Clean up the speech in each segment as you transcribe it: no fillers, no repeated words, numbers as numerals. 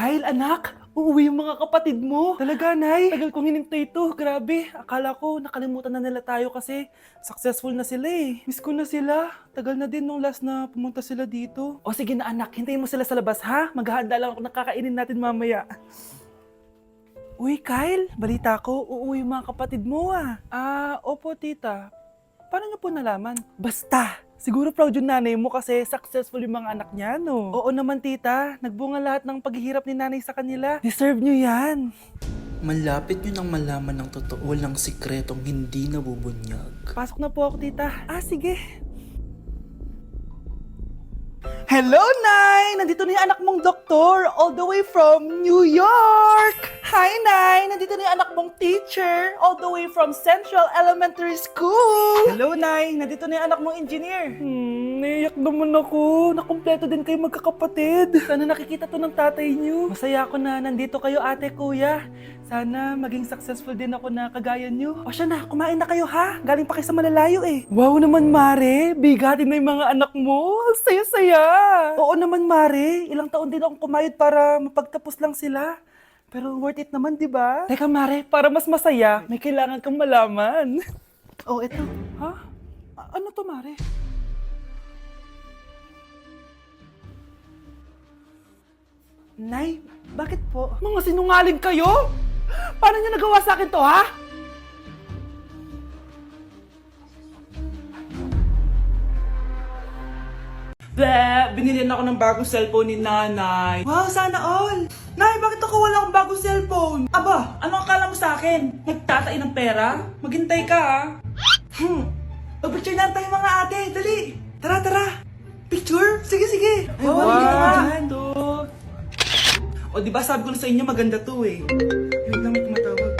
Kyle, anak, uuwi yung mga kapatid mo. Talaga, Nay. Tagal kong hinintay ito. Grabe. Akala ko nakalimutan na nila tayo kasi successful na sila eh. Miss ko na sila. Tagal na din nung last na pumunta sila dito. O sige na anak, hintayin mo sila sa labas ha. Maghahanda lang ako ng kakainin natin mamaya. Uy, Kyle, balita ko, uuwi yung mga kapatid mo ah. Opo tita. Paano niyo po nalaman? Basta! Siguro proud yung nanay mo kasi successful yung mga anak niya, no? Oo naman, tita. Nagbunga lahat ng paghihirap ni nanay sa kanila. Deserve nyo yan. Malapit nyo nang malaman ng totoo lang sikretong hindi nabubunyag. Pasok na po ako, tita. Sige. Hello, Nay! Nandito na yung anak mong doktor all the way from New York! Hi, Nay! Nandito na yung anak mong teacher all the way from Central Elementary School! Hello, Nay! Nandito na yung anak mong engineer! Naiyak naman ako. Nakumpleto din kayo magkakapatid. Sana nakikita to ng tatay niyo. Masaya ako na nandito kayo, ate, kuya. Sana maging successful din ako na kagaya niyo. O siya na, kumain na kayo ha. Galing pa kayo sa malalayo eh. Wow naman, Mare. Bigatin na yung mga anak mo. Saya-saya. Oo naman, Mare. Ilang taon din akong kumayod para mapagtapos lang sila. Pero worth it naman, di ba? Teka, Mare, para mas masaya, may kailangan kang malaman. Oh, eto. Ha? Ano to, Mare? Nay, bakit po? Mga sinungaling kayo? Paano niyo nagawa sa akin to, ha? Binili na ako ng bagong cellphone ni nanay. Wow, sana all! Nay, bakit ako wala akong bagong cellphone? Aba, ano akala mo sa akin? Nagtatain ng pera? Maghintay ka, ha? Pag-picture na tayo mga ate, dali! Tara, tara! Picture? Sige, sige! Ay, wow! O, di ba sabi ko na sa inyo maganda to eh. Yun lang may tumatawag.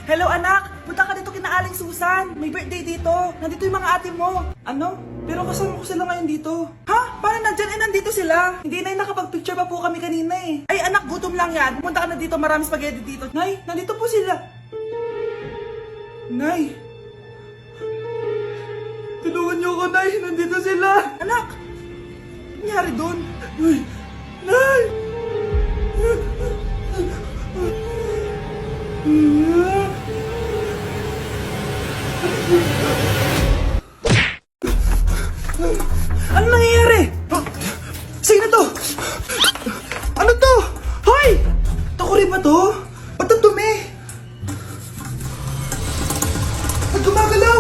Hello anak! Punta ka dito kina Aling Susan! May birthday dito! Nandito yung mga ate mo! Ano? Pero kasama ko sila ngayon dito. Ha? Paano nandyan? Nandito sila! Hindi na nakapag-picture pa po kami kanina eh. Ay anak, gutom lang yan! Pumunta ka na dito, marami spaghetti dito. Nay, nandito po sila! Nay! Tulungan niyo ako, Nay! Nandito sila! Anak! Ano nangyari doon? Nay! Nay! Ano nangyayari? Sino to? Ano to? Hoy! Takuri ba to? Ba't ang dumi? Ba't gumagalaw?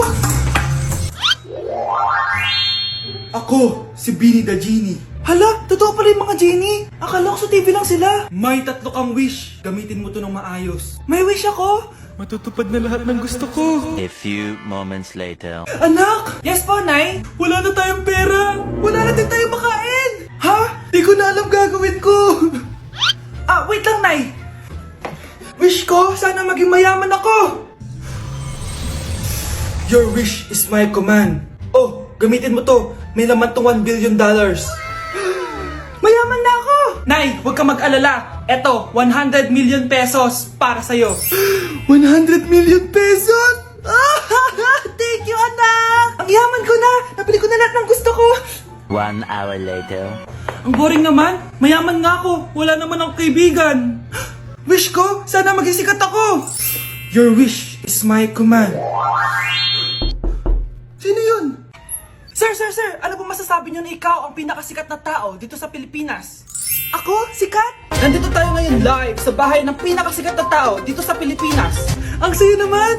Ako, si Beanie the Genie. Hala, totoo pala yung mga genie. Akala ko sa TV lang sila. May 3 kang wish. Gamitin mo to ng maayos. May wish ako? Matutupad na lahat ng gusto ko. A few moments later. Anak! Yes po, Nay? Wala na tayong pera. Wala na din tayong makain. Ha? Di ko na alam gagawin ko. Wait lang, Nay. Wish ko, sana maging mayaman ako. Your wish is my command. Oh, gamitin mo to. May laman tong $1 billion. Mayaman na ako! Nay, huwag ka mag-alala. Eto, 100 million pesos para sa'yo. 100 million pesos? Thank you, anak! Ang yaman ko na! Nabili ko na lahat ng gusto ko! 1 hour later. Ang boring naman. Mayaman nga ako. Wala naman akong kaibigan. Wish ko, sana maging sikat ako. Your wish is my command. Sino yun? Sir! Ano po masasabi niyo na ikaw ang pinakasikat na tao dito sa Pilipinas? Ako? Sikat? Nandito tayo ngayon live sa bahay ng pinakasikat na tao dito sa Pilipinas. Ang sayo naman!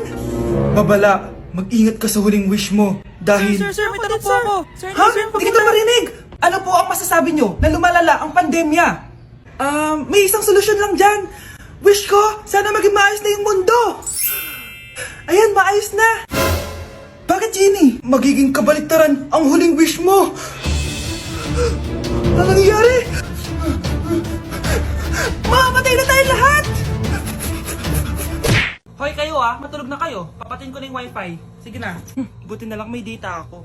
Babala, mag-ingat ka sa huling wish mo dahil... Sir, may tanong po ako. Ha? Hindi kita marinig! Ano po ang masasabi niyo na lumalala ang pandemya? May isang solusyon lang dyan. Wish ko, sana maging maayos na yung mundo. Ayan, maayos na. Bakit, Genie? Magiging kabaliktaran ang huling wish mo. Ano nangyayari? Mamamatay na tayo lahat! Hoy kayo matulog na kayo. Papatin ko na yung wifi. Sige na. Buti na lang may data ako.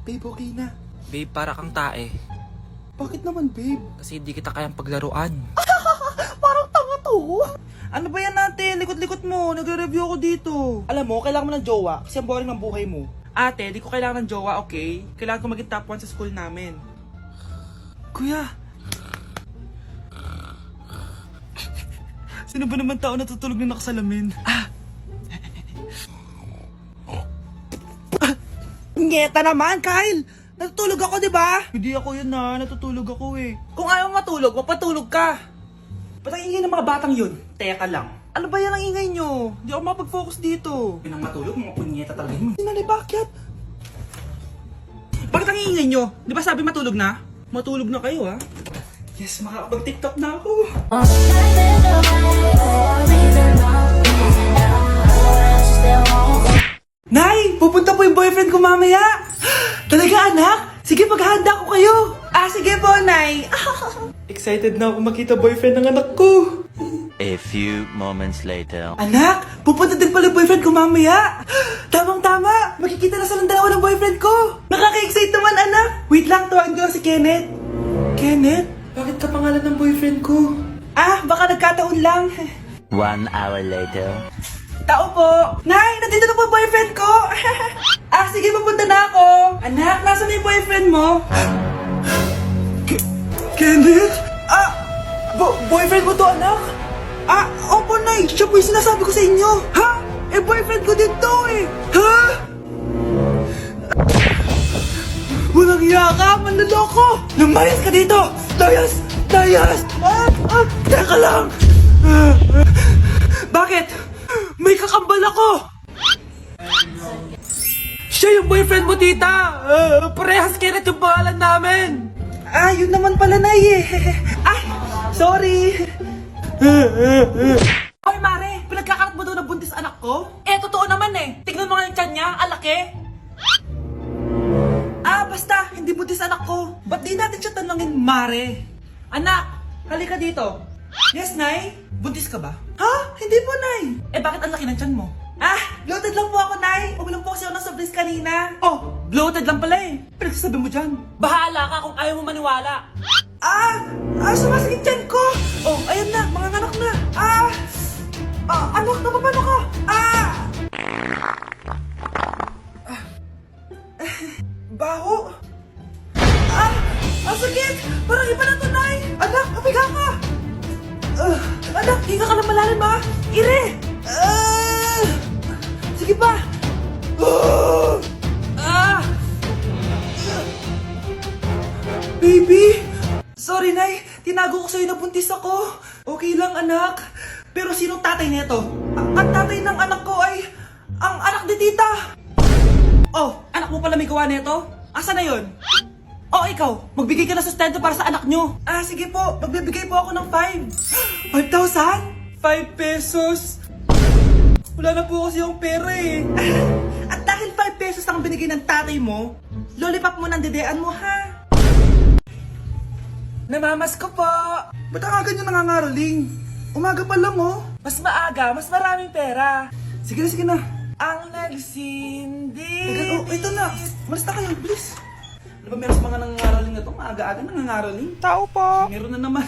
Babe, okay na. Babe, para kang tae. Bakit naman, babe? Kasi di kita kayang paglaruan. Parang tanga to. Ano ba yan natin? Likot-likot mo. Nagre-review ako dito. Alam mo, kailangan mo ng jowa kasi ang boring ng buhay mo. Ate, di ko kailangan ng jowa, okay? Kailangan ko maging top 1 sa school namin. Kuya, Sino ba naman tao natutulog na nakasalamin? Ngeta naman, Kyle! Natutulog ako, di ba? Hindi ako yun na, natutulog ako eh. Kung ayaw matulog, mapatulog ka. Ba't ang ingay ng mga batang yun? Teka lang. Ano ba yan ang ingay nyo? Hindi ako mapag-focus dito. Pinang matulog, mga punyeta talaga yun. Sinali, bakit? Bakit ang ingay nyo? Di ba sabi matulog na? Matulog na kayo, ha? Yes, makakapag-tiktok na ako. Nay! Pupunta po yung boyfriend ko mamaya! Talaga, anak? Sige, paghahanda ko kayo! Sige po, Nay! Excited na ako makita boyfriend ng anak ko! A few moments later. Anak! Pupunta din pala yung boyfriend ko mamaya! Tamang-tama! Makikita na sa ng dalawa ng boyfriend ko! Nakaka-excite naman, anak! Wait lang, tawagin ko lang si Kenneth. Kenneth? Bakit ka pangalan ng boyfriend ko? Baka nagkataon lang. 1 hour later. Tao po! Nay! Nandito na po yung boyfriend ko! Sige, papunta na ako! Anak, nasa na yung boyfriend mo? Kenneth? Boyfriend mo to, anak? Opo, Nay! Siya po yung sinasabi ko sa inyo! Ha? Boyfriend ko din to eh! Ha? Walang hiya ka! Manloloko! Lumayas ka dito! Layas! Layas! Teka lang! Bakit? May kakambal ako! Siya yung boyfriend mo, tita! Parehas Kenneth yung pangalan namin! Yun naman pala, Nay eh! Sorry! Hoy, Mare! Pinagkakarat mo daw na buntis anak ko? Totoo naman eh! Tignan mo nga yung tiyan niya, alaki! Basta! Hindi buntis anak ko! Ba't di natin siya tanongin, Mare? Anak! Halika dito! Yes, Nay? Buntis ka ba? Ha? Hindi po, Nay! Bakit ang laki ng tiyan mo? Bloated lang po ako, Nay! Uminom po kasi ako ng sobris kanina! Bloated lang pala eh! Pinagsasabi mo dyan! Bahala ka kung ayaw mo maniwala! Sumasakit tiyan ko! Ayan na! Mga anak na! Anak, napapano ka? Baho! Sakit! Parang iba na to, Nay! Anak, papiga ka! Anak, hinga ka ng malalim, ha? Ire! Sige pa! Baby! Sorry, Nay. Tinago ko sa'yo na buntis ako. Okay lang, anak. Pero sinong tatay nito? Ang tatay ng anak ko ay ang anak ni tita. Anak mo pala may gawa nito? Asa na yun? Ikaw. Magbigay ka ng sustento para sa anak nyo. Sige po. Magbibigay po ako ng 5. 5,000? 5 pesos? Wala na po kasi yung pera eh. At dahil 5 pesos ang binigay ng tatay mo, lollipop mo ng dedean mo, ha? Namamas ko po. Ba't ang aga nyo nangangaraling? Umaga pa lang, oh. Mas maaga, mas maraming pera. Sige na, sige na. Ang nagsindi. Ito na. Malis na kayo, please. Ano ba meron sa mga nangangaraling na to? Maaga-aga nangangaraling? Tao po. Meron na naman.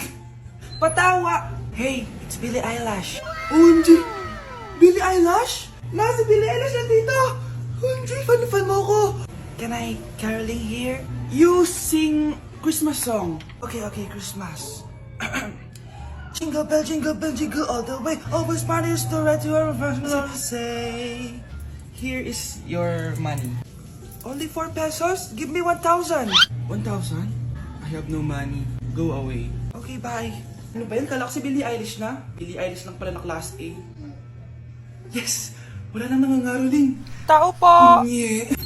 Patawa. Hey, it's Billie Eilish. OMG. Billie Eilish? Nasa Billie Eilish na dito. OMG, fan mo ko. Can I caroling here? You sing Christmas song. Okay, Christmas. Jingle bell, jingle all the way. Always parties to right to our first love. Say, here is your money. Only 4 pesos? Give me 1,000. 1,000? I have no money. Go away. Okay, bye. Ano ba yan? Kala ko si Billie Eilish na. Billie Eilish lang pala na class A. Yes! Wala nang nangangaroling. Tao po!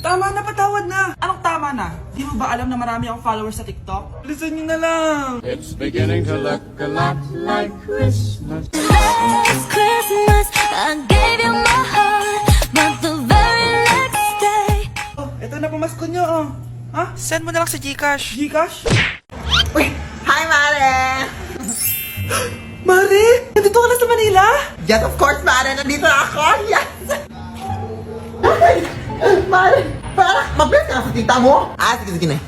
Tama na, patawad na! Anong tama na? Di mo ba alam na marami akong followers sa TikTok? Listen nyo na lang! It's beginning to look a lot like Christmas. Last Christmas, I gave you my heart, but the very next day. Eto na pamasko nyo, Ha? Send mo na lang sa Gcash. Gcash? Uy! Hi, Mare! Mare! Nandito ka na sa Manila? Yes, of course, Mare! Nandito na ako! Yes! Mare! Para mabilis ka na sa tita mo! Sige na.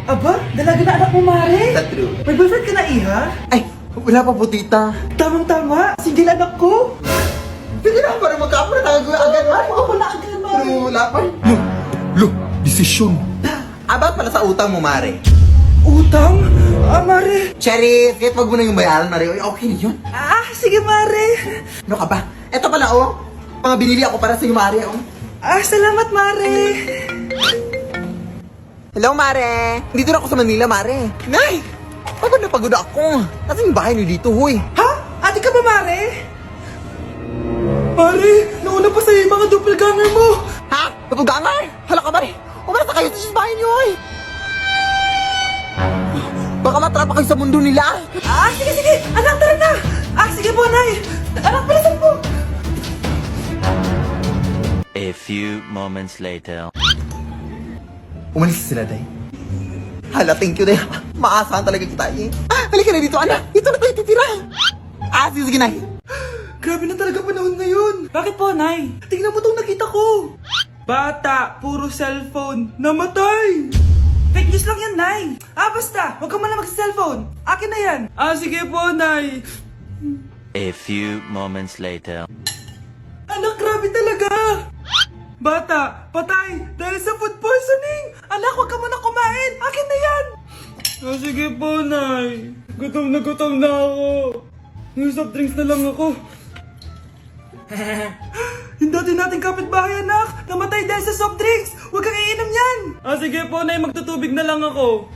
Aba, dalaga na anak mo, Mare! That's true. May boyfriend ka na, Iha? Ay, wala pa po, tita. Tamang-tama, single anak ko! Sige na, para magkapura tayo agad, Mare. Oo, wala agad, Mare! Pero wala pa. Lo, desisyon. About pala sa utang mo, Mare. Utang? Mare. Cherry, kahit wag mo na yung bayaran, Mare. Oy, okay na yun. Sige, Mare. Ano ka ba? Eto pala, oh. Mga binili ako para sa iyo, Mare, oh. Salamat, Mare. Hello, Mare. Dito na ako sa Manila, Mare. Nay! Pagod na pagod ako. Nasaan yung bahay niyo dito, huy? Ha? Ate ka ba, Mare? Mare, nauna pa sa'yo yung mga doppelganger mo. Ha? Napugangar? Hala ka, Mare. Umalas na kayo sa bahay niyo, huy. Baka matrapa kayo sa mundo nila. Sige. Anak, tara na. Sige po, Nay. Anak, palasan po. A few moments later. Umalis sila, Day. Hala, thank you, Day. Maasahan talaga kita, eh. Halika na dito, anak. Dito na tayo titira. Sige, Nay. Grabe na talaga panahon ngayon. Bakit po, Nay? Tingnan mo tong nakita ko. Bata, puro cellphone, namatay. Fake news lang yan, Nay. Basta, huwag ka man lang mag-cellphone. Akin na yan. Sige po, Nay. A few moments later. Anak, grabe talaga. Bata, patay dahil sa food poisoning. Anak, huwag ka muna kumain. Akin na yan. Sige po, Nay. Gutom na ako. Yung soft drinks na lang ako. Yung dati nating kapitbahay, anak. Namatay dahil sa soft drinks. Huwag kang iinom yan. Sige po, Nay. Magtutubig na lang ako.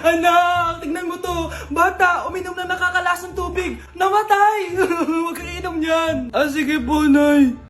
Anak, tignan mo to. Bata, uminom na nakakalasang tubig. Namatay. Huwag kang iinom yan. Sige po, Nay.